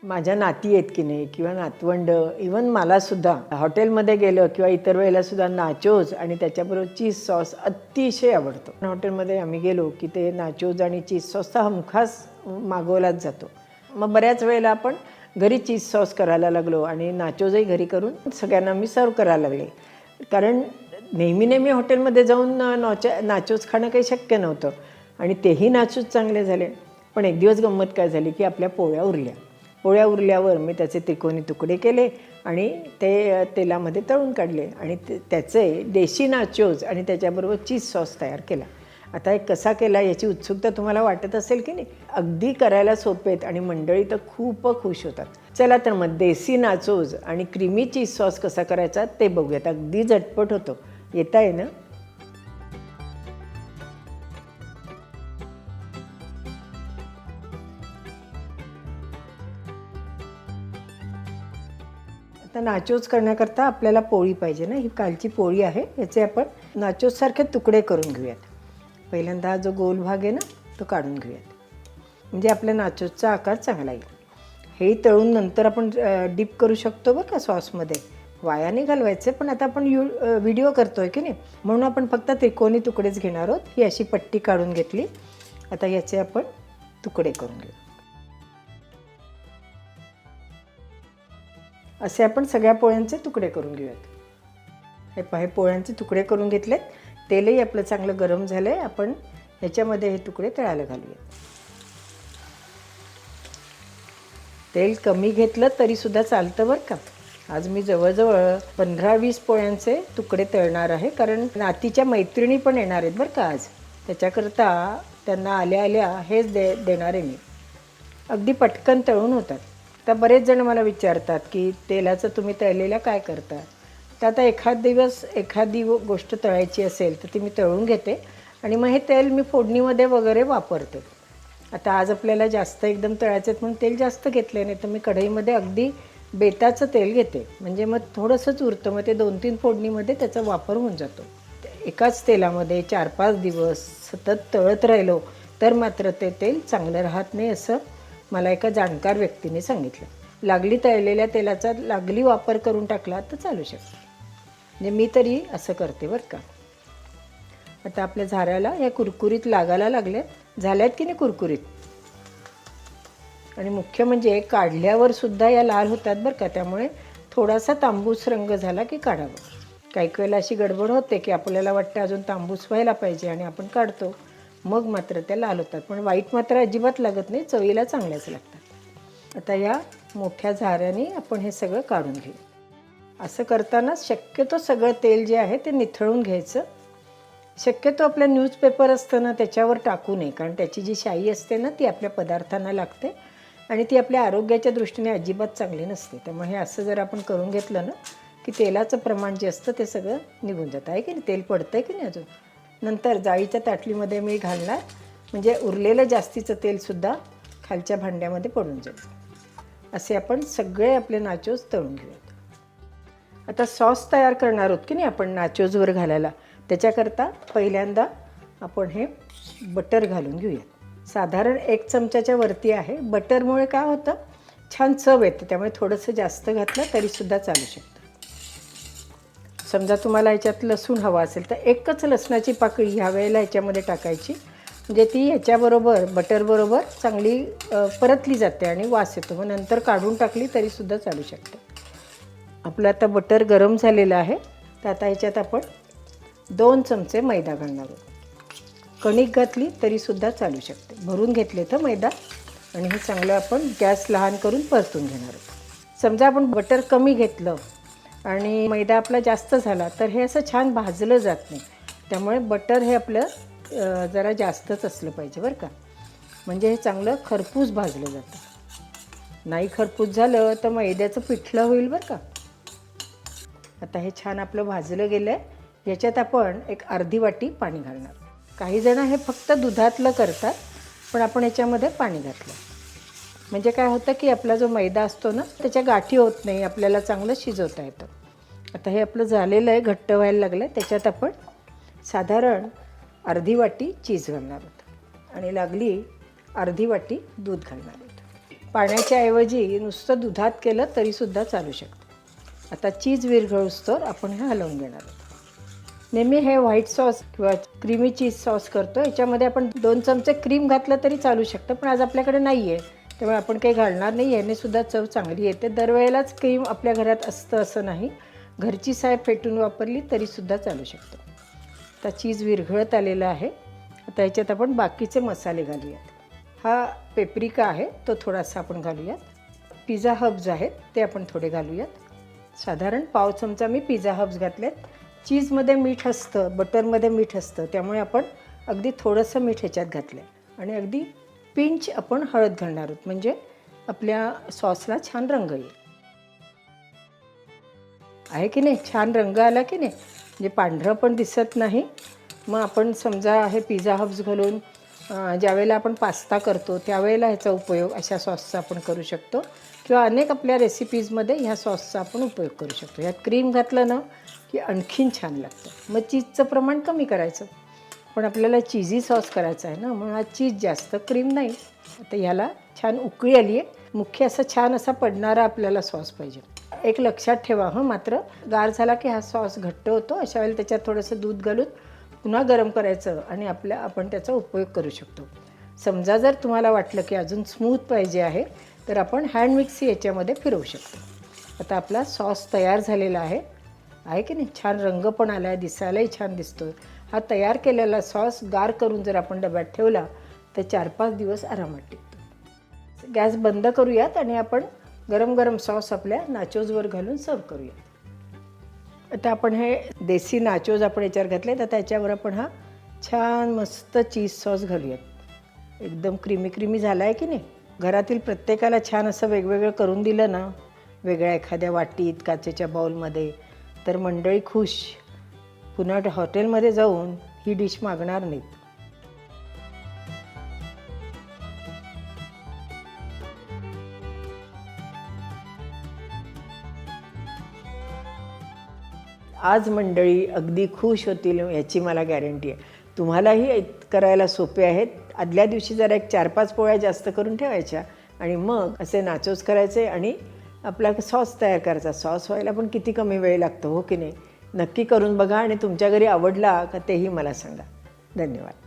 माझ्या नाती आहेत की नाही किंवा नातवंड इवन मलासुद्धा हॉटेलमध्ये गेलं किंवा इतर वेळेलासुद्धा नाचोज आणि त्याच्याबरोबर चीज सॉस अतिशय आवडतो. हॉटेलमध्ये आम्ही गेलो की ते नाचोज आणि चीज सॉस तर हमखास मागवलाच जातो. मग बऱ्याच वेळेला आपण घरी चीज सॉस करायला लागलो आणि नाचोजही घरी करून सगळ्यांना मी सर्व करायला लागले. कारण नेहमी नेहमी हॉटेलमध्ये जाऊन नाचोज खाणं काही शक्य नव्हतं आणि तेही नाचोज चांगले झाले. पण एक दिवस गंमत काय झाली की आपल्या पोळ्या उरल्यावर मी त्याचे त्रिकोणी तुकडे केले आणि ते तेलामध्ये तळून काढले आणि त्याचे देशी नाचोज आणि त्याच्याबरोबर चीज सॉस तयार केला. आता एक कसा केला याची उत्सुकता तुम्हाला वाटत असेल की नाही. अगदी करायला सोपे आहेत आणि मंडळी तर खूप खुश होतात. चला तर मग देसी नाचोज आणि क्रीमी चीज सॉस कसा करायचा ते बघूयात. अगदी झटपट होतो. येता आहे ना. आता नाचोज करण्याकरता आपल्याला पोळी पाहिजे ना. ही कालची पोळी आहे. याचे आपण नाचोजसारखे तुकडे करून घेऊयात. पहिल्यांदा हा जो गोल भाग आहे ना तो काढून घेऊयात, म्हणजे आपल्या नाचोजचा आकार चांगला येईल. हेही तळून नंतर आपण डीप करू शकतो बरं का सॉसमध्ये. वाया नाही घालवायचे. पण आता आपण व्हिडिओ करतोय की नाही म्हणून आपण फक्त त्रिकोणी तुकडेच घेणार आहोत. ही अशी पट्टी काढून घेतली. आता याचे आपण तुकडे करून घेऊ. असे आपण सगळ्या पोळ्यांचे तुकडे करून घेऊयात. हे पोळ्यांचे तुकडे करून घेतलेत. तेलही आपलं चांगलं गरम झालं आहे. आपण ह्याच्यामध्ये हे तुकडे तळायला घालूयात. तेल कमी घेतलं तरीसुद्धा चालतं बरं का. आज मी जवळजवळ 15-20 पोळ्यांचे तुकडे तळणार आहे. कारण नातीच्या मैत्रिणी पण येणार आहेत बरं का आज. त्याच्याकरता त्यांना आल्या आल्या हेच देणार आहे मी. अगदी पटकन तळून होतात. तर बरेच जण मला विचारतात की तेलाचं तुम्ही तळलेल्या काय करता. तर आता एखादी गोष्ट तळायची असेल तर ती मी तळून घेते आणि मग हे तेल मी फोडणीमध्ये वगैरे वापरते. आता आज आपल्याला जास्त एकदम तळायचं म्हणून तेल जास्त घेतलं नाही तर मी कढईमध्ये अगदी बेताचं तेल घेते. म्हणजे मग थोडंसंच उरतं. मग ते 2-3 फोडणीमध्ये त्याचा वापर होऊन जातो. एकाच तेलामध्ये 4-5 दिवस सतत तळत राहिलो तर मात्र ते तेल चांगलं राहत नाही असं मला एका जाणकार व्यक्तीने सांगितलं. लागली तळलेल्या तेलाचा लागली वापर करून टाकला तर चालू शकतो. म्हणजे मी तरी असं करते बरं का. आता आपल्या झाऱ्याला या कुरकुरीत लागायला लागल्यात. झाल्यात की नाही कुरकुरीत. आणि मुख्य म्हणजे काढल्यावर सुद्धा या लाल होतात बरं का. त्यामुळे थोडासा तांबूस रंग झाला की काढावं. काही वेळेला अशी गडबड होते की आपल्याला वाटतं अजून तांबूस व्हायला पाहिजे आणि आपण काढतो. मग मात्र त्या लाल होतात. पण वाईट मात्र अजिबात लागत नाही. चवीला चांगल्याच लागतात. आता या मोठ्या झाऱ्याने आपण हे सगळं काढून घेऊ. असं करताना शक्यतो सगळं तेल जे आहे ते निथळून घ्यायचं. शक्यतो आपल्या न्यूजपेपर असतं ना त्याच्यावर टाकू नये. कारण त्याची जी शाई असते ना ती आपल्या पदार्थांना लागते आणि ती आपल्या आरोग्याच्या दृष्टीने अजिबात चांगली नसते. त्यामुळे हे असं जर आपण करून घेतलं ना की तेलाचं प्रमाण जे असतं ते सगळं निघून जातं आहे की नाही. तेल पडतं आहे की नाही अजून. नंतर जाळीच्या ताटलीमध्ये मी घालणार म्हणजे उरलेलं जास्तीचं तेलसुद्धा खालच्या भांड्यामध्ये पडून जाईल. असे आपण सगळे आपले नाचोज तळून घेऊयात. आता सॉस तयार करणार आहोत की नाही आपण नाचोजवर घालायला. त्याच्याकरता पहिल्यांदा आपण हे बटर घालून घेऊयात. साधारण 1 चमच्याच्या वरती आहे. बटरमुळे काय होतं छान चव येते. त्यामुळे थोडंसं जास्त घातलं तरीसुद्धा चालू शकतं. समजा तुम्हाला ह्याच्यात लसूण हवा असेल तर 1च लसणाची पाकळी ह्या वेळेला ह्याच्यामध्ये टाकायची. म्हणजे ती ह्याच्याबरोबर बटरबरोबर चांगली परतली जाते आणि वास येतो. मग नंतर काढून टाकली तरीसुद्धा चालू शकते. आपलं आता बटर गरम झालेलं आहे. तर आता ह्याच्यात आपण 2 चमचे मैदा घालणार आहोत. कणिक घातली तरीसुद्धा चालू शकते. भरून घेतले तर मैदा आणि हे चांगलं आपण गॅस लहान करून परतून घेणार आहोत. समजा आपण बटर कमी घेतलं आणि मैदा आपला जास्त झाला तर हे असं छान भाजलं जात नाही. त्यामुळे बटर हे आपलं जरा जास्तच असलं पाहिजे बरं का. म्हणजे हे चांगलं खरपूस भाजलं जातं. नाही खरपूस झालं तर मैद्याचं पिठलं होईल बरं का. आता हे छान आपलं भाजलं गेलं आहे. याच्यात आपण एक अर्धी वाटी पाणी घालणार. काही जण हे फक्त दुधातलं करतात पण आपण याच्यामध्ये पाणी घातलं म्हणजे काय होतं की आपला जो मैदा असतो ना त्याच्या गाठी होत नाही. आपल्याला चांगलं शिजवता येतं. आता हे आपलं झालेलं आहे. घट्ट व्हायला लागलं आहे. त्याच्यात आपण साधारण अर्धी वाटी चीज घालणार आहोत आणि लागली अर्धी वाटी दूध घालणार आहोत. पाण्याच्या ऐवजी नुसतं दुधात केलं तरीसुद्धा चालू शकतं. आता चीज विरघळूस्तोवर आपण हे हलवून घेणार आहोत. नेहमी हे व्हाईट सॉस किंवा क्रीमी चीज सॉस करतो, याच्यामध्ये आपण 2 चमचे क्रीम घातलं तरी चालू शकतं, पण आज आपल्याकडे नाही आहे त्यामुळे आपण काही घालणार नाही. यानेसुद्धा चव चांगली येते. दरवेळेलाच क्रीम आपल्या घरात असतं असं नाही, घरची साय फेटून वापरली तरीसुद्धा चालू शकतं. आता चीज विरघळत आलेलं आहे. आता ह्याच्यात आपण बाकीचे मसाले घालूयात. हा पेपरिका आहे तो थोडासा आपण घालूयात. पिझ्झा हब्स आहेत ते आपण थोडे घालूयात. साधारण पाव चमचा मी पिझ्झा हब्स घातलेत. चीजमध्ये मीठ असतं, बटरमध्ये मीठ असतं, त्यामुळे आपण अगदी थोडंसं मीठ ह्याच्यात घातलं आहे. आणि अगदी पिंच आपण हळद घालणार आहोत, म्हणजे आपल्या सॉसला छान रंग येईल. आहे की नाही, छान रंग आला की नाही, म्हणजे पांढरं पण दिसत नाही. मग आपण समजा हे पिझ्झा हब्स घालून ज्यावेळेला आपण पास्ता करतो त्यावेळेला ह्याचा उपयोग अशा सॉसचा आपण करू शकतो, किंवा अनेक आपल्या रेसिपीजमध्ये ह्या सॉसचा आपण उपयोग करू शकतो. ह्यात क्रीम घातलं ना की आणखीन छान लागतं. मग चीजचं प्रमाण कमी करायचं, पण आपल्याला चीजी सॉस करायचा आहे ना, म्हणून हा चीज जास्त, क्रीम नाही. आता ह्याला छान उकळी आली आहे. मुख्य असा छान असा पडणारा आपल्याला सॉस पाहिजे. एक लक्षात ठेवा मात्र गार झाला की हा सॉस घट्ट होतो. अशा वेळेला त्याच्यात थोडंसं दूध घालून पुन्हा गरम करायचं आणि आपण त्याचा उपयोग करू शकतो. समजा जर तुम्हाला वाटलं की अजून स्मूथ पाहिजे आहे तर आपण हँड मिक्सी याच्यामध्ये फिरवू शकतो. आता आपला सॉस तयार झालेला आहे की नाही, छान रंग पण आला आहे, दिसायलाही छान दिसतो. हा तयार केलेला सॉस गार करून जर आपण डब्यात ठेवला तर 4-5 दिवस आरामात टिकतो. गॅस बंद करूयात आणि आपण गरम गरम सॉस आपल्या नाचोजवर घालून सर्व करूयात. आता आपण हे देसी नाचोज आपण याच्यावर घातले, तर त्याच्यावर आपण हा छान मस्त चीज सॉस घालूयात. एकदम क्रीमी झाला आहे की नाही. घरातील प्रत्येकाला छान असं वेगवेगळं करून दिलं ना, वेगळ्या एखाद्या वाटीत, काचेच्या बाउलमध्ये, तर मंडळी खुश. पुन्हा हॉटेलमध्ये जाऊन ही डिश मागणार नाहीत. आज मंडळी अगदी खुश होतील याची मला गॅरंटी आहे. तुम्हालाही करायला सोपे आहेत. आदल्या दिवशी जरा एक 4-5 पोळ्या जास्त करून ठेवायच्या आणि मग असे नाचोस करायचे आणि आपला सॉस तयार करायचा. सॉस व्हायला पण किती कमी वेळ लागतो, हो की नाही. नक्की करून बघा आणि तुमच्या घरी आवडला का तेही मला सांगा. धन्यवाद.